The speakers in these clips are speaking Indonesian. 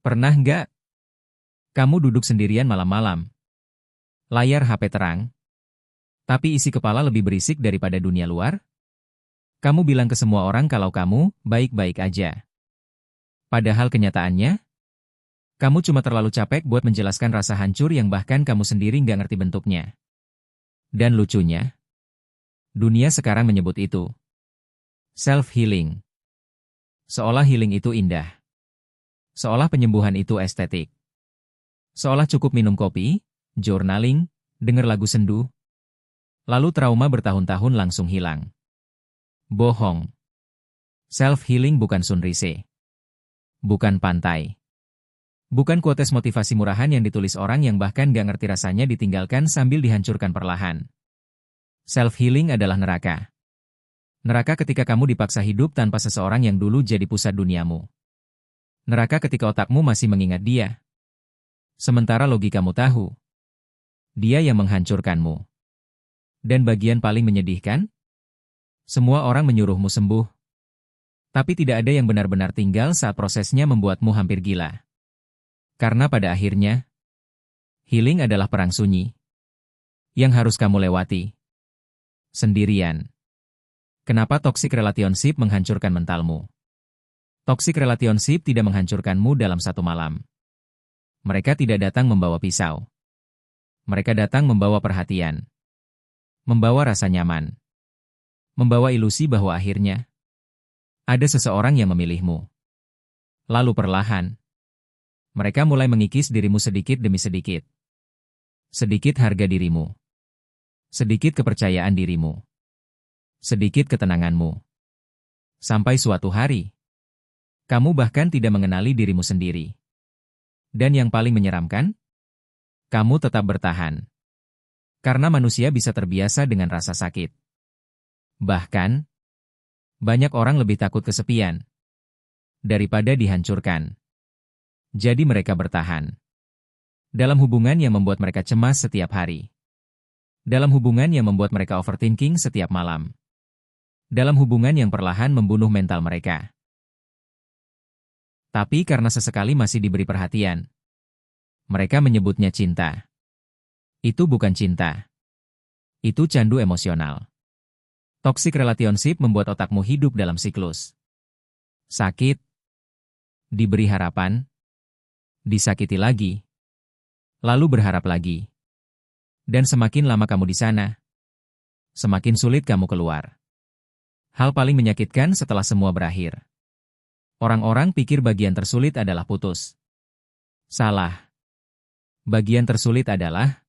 Pernah nggak kamu duduk sendirian malam-malam, layar HP terang, tapi isi kepala lebih berisik daripada dunia luar? Kamu bilang ke semua orang kalau kamu baik-baik aja. Padahal kenyataannya, kamu cuma terlalu capek buat menjelaskan rasa hancur yang bahkan kamu sendiri nggak ngerti bentuknya. Dan lucunya, dunia sekarang menyebut itu self-healing. Seolah healing itu indah. Seolah penyembuhan itu estetik. Seolah cukup minum kopi, journaling, denger lagu sendu, lalu trauma bertahun-tahun langsung hilang. Bohong. Self-healing bukan sunrise. Bukan pantai. Bukan quotes motivasi murahan yang ditulis orang yang bahkan gak ngerti rasanya ditinggalkan sambil dihancurkan perlahan. Self-healing adalah neraka. Neraka ketika kamu dipaksa hidup tanpa seseorang yang dulu jadi pusat duniamu. Neraka ketika otakmu masih mengingat dia. Sementara logikamu tahu, dia yang menghancurkanmu. Dan bagian paling menyedihkan? Semua orang menyuruhmu sembuh. Tapi tidak ada yang benar-benar tinggal saat prosesnya membuatmu hampir gila. Karena pada akhirnya, healing adalah perang sunyi yang harus kamu lewati sendirian. Kenapa toxic relationship menghancurkan mentalmu? Toxic relationship tidak menghancurkanmu dalam satu malam. Mereka tidak datang membawa pisau. Mereka datang membawa perhatian. Membawa rasa nyaman. Membawa ilusi bahwa akhirnya ada seseorang yang memilihmu. Lalu perlahan, mereka mulai mengikis dirimu sedikit demi sedikit. Sedikit harga dirimu. Sedikit kepercayaan dirimu. Sedikit ketenanganmu. Sampai suatu hari, kamu bahkan tidak mengenali dirimu sendiri. Dan yang paling menyeramkan, kamu tetap bertahan. Karena manusia bisa terbiasa dengan rasa sakit. Bahkan, banyak orang lebih takut kesepian daripada dihancurkan. Jadi mereka bertahan. Dalam hubungan yang membuat mereka cemas setiap hari. Dalam hubungan yang membuat mereka overthinking setiap malam. Dalam hubungan yang perlahan membunuh mental mereka. Tapi karena sesekali masih diberi perhatian, mereka menyebutnya cinta. Itu bukan cinta. Itu candu emosional. Toxic relationship membuat otakmu hidup dalam siklus. Sakit. Diberi harapan. Disakiti lagi, lalu berharap lagi. Dan semakin lama kamu di sana, semakin sulit kamu keluar. Hal paling menyakitkan setelah semua berakhir. Orang-orang pikir bagian tersulit adalah putus. Salah. Bagian tersulit adalah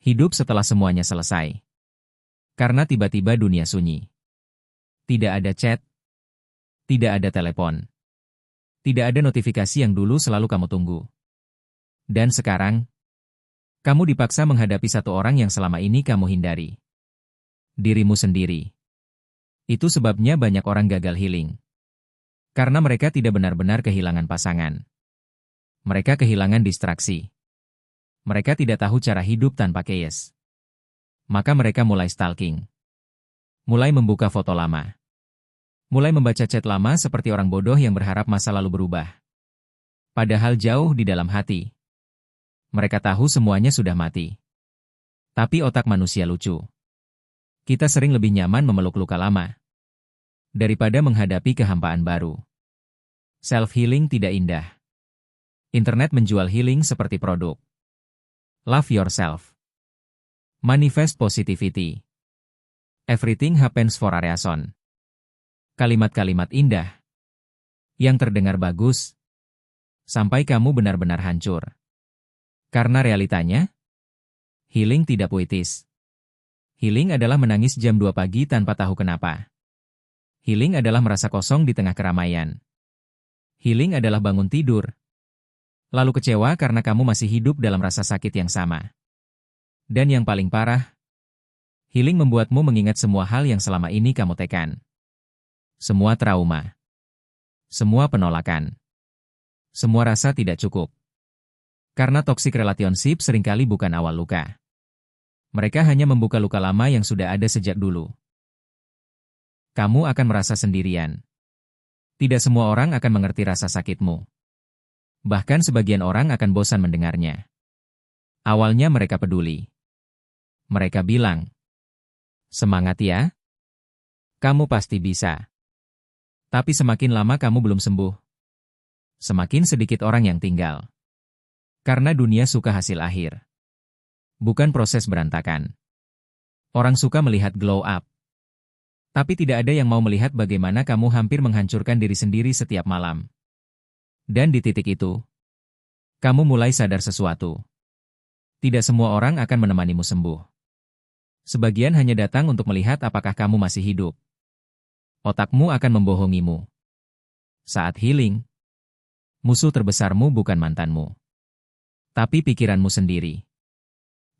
hidup setelah semuanya selesai. Karena tiba-tiba dunia sunyi. Tidak ada chat. Tidak ada telepon. Tidak ada notifikasi yang dulu selalu kamu tunggu. Dan sekarang, kamu dipaksa menghadapi satu orang yang selama ini kamu hindari. Dirimu sendiri. Itu sebabnya banyak orang gagal healing. Karena mereka tidak benar-benar kehilangan pasangan. Mereka kehilangan distraksi. Mereka tidak tahu cara hidup tanpa chaos. Maka mereka mulai stalking. Mulai membuka foto lama. Mulai membaca chat lama seperti orang bodoh yang berharap masa lalu berubah. Padahal jauh di dalam hati, mereka tahu semuanya sudah mati. Tapi otak manusia lucu. Kita sering lebih nyaman memeluk luka lama daripada menghadapi kehampaan baru. Self-healing tidak indah. Internet menjual healing seperti produk. Love yourself. Manifest positivity. Everything happens for a reason. Kalimat-kalimat indah yang terdengar bagus sampai kamu benar-benar hancur. Karena realitanya, healing tidak puitis. Healing adalah menangis jam 2 pagi tanpa tahu kenapa. Healing adalah merasa kosong di tengah keramaian. Healing adalah bangun tidur, lalu kecewa karena kamu masih hidup dalam rasa sakit yang sama. Dan yang paling parah, healing membuatmu mengingat semua hal yang selama ini kamu tekan. Semua trauma. Semua penolakan. Semua rasa tidak cukup. Karena toxic relationship seringkali bukan awal luka. Mereka hanya membuka luka lama yang sudah ada sejak dulu. Kamu akan merasa sendirian. Tidak semua orang akan mengerti rasa sakitmu. Bahkan sebagian orang akan bosan mendengarnya. Awalnya mereka peduli. Mereka bilang, "Semangat ya, kamu pasti bisa." Tapi semakin lama kamu belum sembuh, semakin sedikit orang yang tinggal. Karena dunia suka hasil akhir, bukan proses berantakan. Orang suka melihat glow up. Tapi tidak ada yang mau melihat bagaimana kamu hampir menghancurkan diri sendiri setiap malam. Dan di titik itu, kamu mulai sadar sesuatu. Tidak semua orang akan menemanimu sembuh. Sebagian hanya datang untuk melihat apakah kamu masih hidup. Otakmu akan membohongimu. Saat healing, musuh terbesarmu bukan mantanmu, tapi pikiranmu sendiri.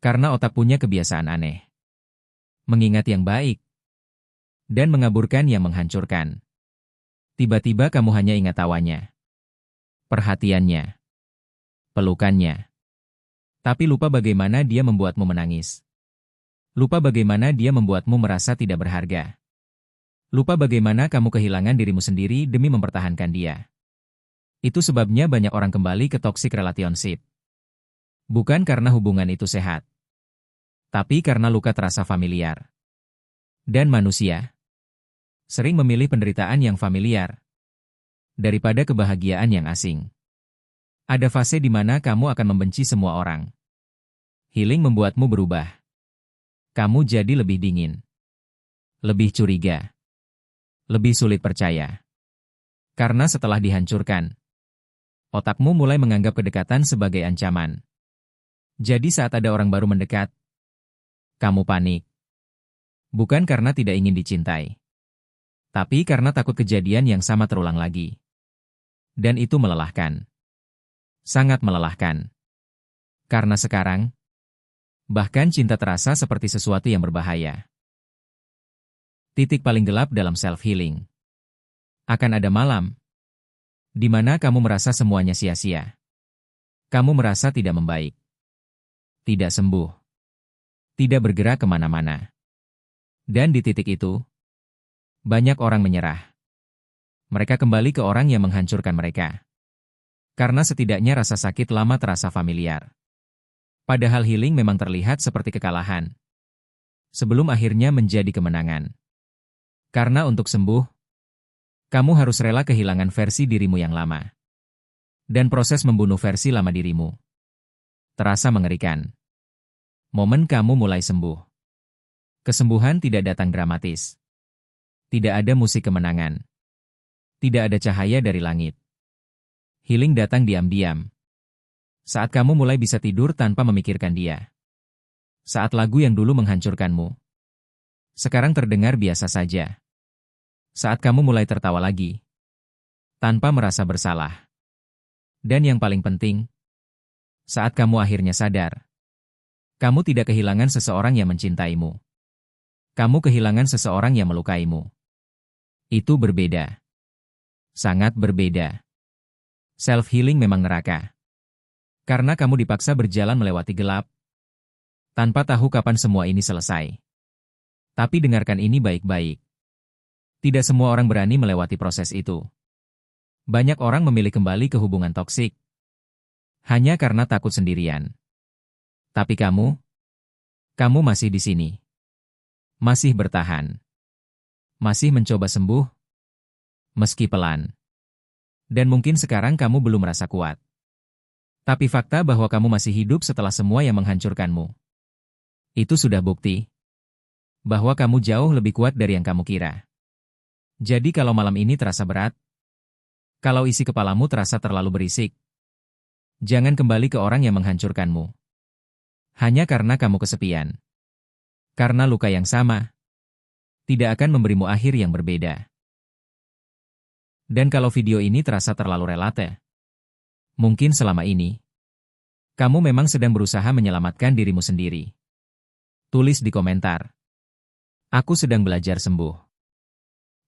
Karena otak punya kebiasaan aneh. Mengingat yang baik, dan mengaburkan yang menghancurkan. Tiba-tiba kamu hanya ingat tawanya, perhatiannya, pelukannya. Tapi lupa bagaimana dia membuatmu menangis. Lupa bagaimana dia membuatmu merasa tidak berharga. Lupa bagaimana kamu kehilangan dirimu sendiri demi mempertahankan dia. Itu sebabnya banyak orang kembali ke toxic relationship. Bukan karena hubungan itu sehat, tapi karena luka terasa familiar. Dan manusia sering memilih penderitaan yang familiar daripada kebahagiaan yang asing. Ada fase di mana kamu akan membenci semua orang. Healing membuatmu berubah. Kamu jadi lebih dingin, lebih curiga, lebih sulit percaya. Karena setelah dihancurkan, otakmu mulai menganggap kedekatan sebagai ancaman. Jadi saat ada orang baru mendekat, kamu panik. Bukan karena tidak ingin dicintai, tapi karena takut kejadian yang sama terulang lagi. Dan itu melelahkan. Sangat melelahkan. Karena sekarang, bahkan cinta terasa seperti sesuatu yang berbahaya. Titik paling gelap dalam self-healing. Akan ada malam, di mana kamu merasa semuanya sia-sia. Kamu merasa tidak membaik, tidak sembuh, tidak bergerak kemana-mana. Dan di titik itu, banyak orang menyerah. Mereka kembali ke orang yang menghancurkan mereka. Karena setidaknya rasa sakit lama terasa familiar. Padahal healing memang terlihat seperti kekalahan, sebelum akhirnya menjadi kemenangan. Karena untuk sembuh, kamu harus rela kehilangan versi dirimu yang lama. Dan proses membunuh versi lama dirimu terasa mengerikan. Momen kamu mulai sembuh. Kesembuhan tidak datang dramatis. Tidak ada musik kemenangan. Tidak ada cahaya dari langit. Healing datang diam-diam. Saat kamu mulai bisa tidur tanpa memikirkan dia. Saat lagu yang dulu menghancurkanmu sekarang terdengar biasa saja. Saat kamu mulai tertawa lagi, tanpa merasa bersalah. Dan yang paling penting, saat kamu akhirnya sadar, kamu tidak kehilangan seseorang yang mencintaimu. Kamu kehilangan seseorang yang melukaimu. Itu berbeda. Sangat berbeda. Self-healing memang neraka. Karena kamu dipaksa berjalan melewati gelap, tanpa tahu kapan semua ini selesai. Tapi dengarkan ini baik-baik. Tidak semua orang berani melewati proses itu. Banyak orang memilih kembali ke hubungan toksik hanya karena takut sendirian. Tapi kamu masih di sini. Masih bertahan. Masih mencoba sembuh, meski pelan. Dan mungkin sekarang kamu belum merasa kuat. Tapi fakta bahwa kamu masih hidup setelah semua yang menghancurkanmu, itu sudah bukti bahwa kamu jauh lebih kuat dari yang kamu kira. Jadi kalau malam ini terasa berat, kalau isi kepalamu terasa terlalu berisik, jangan kembali ke orang yang menghancurkanmu. Hanya karena kamu kesepian. Karena luka yang sama tidak akan memberimu akhir yang berbeda. Dan kalau video ini terasa terlalu relate, mungkin selama ini kamu memang sedang berusaha menyelamatkan dirimu sendiri. Tulis di komentar, "Aku sedang belajar sembuh."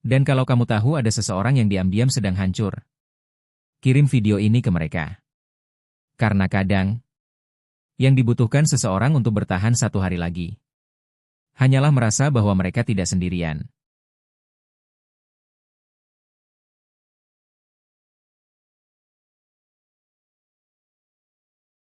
Dan kalau kamu tahu ada seseorang yang diam-diam sedang hancur, kirim video ini ke mereka. Karena kadang, yang dibutuhkan seseorang untuk bertahan satu hari lagi hanyalah merasa bahwa mereka tidak sendirian.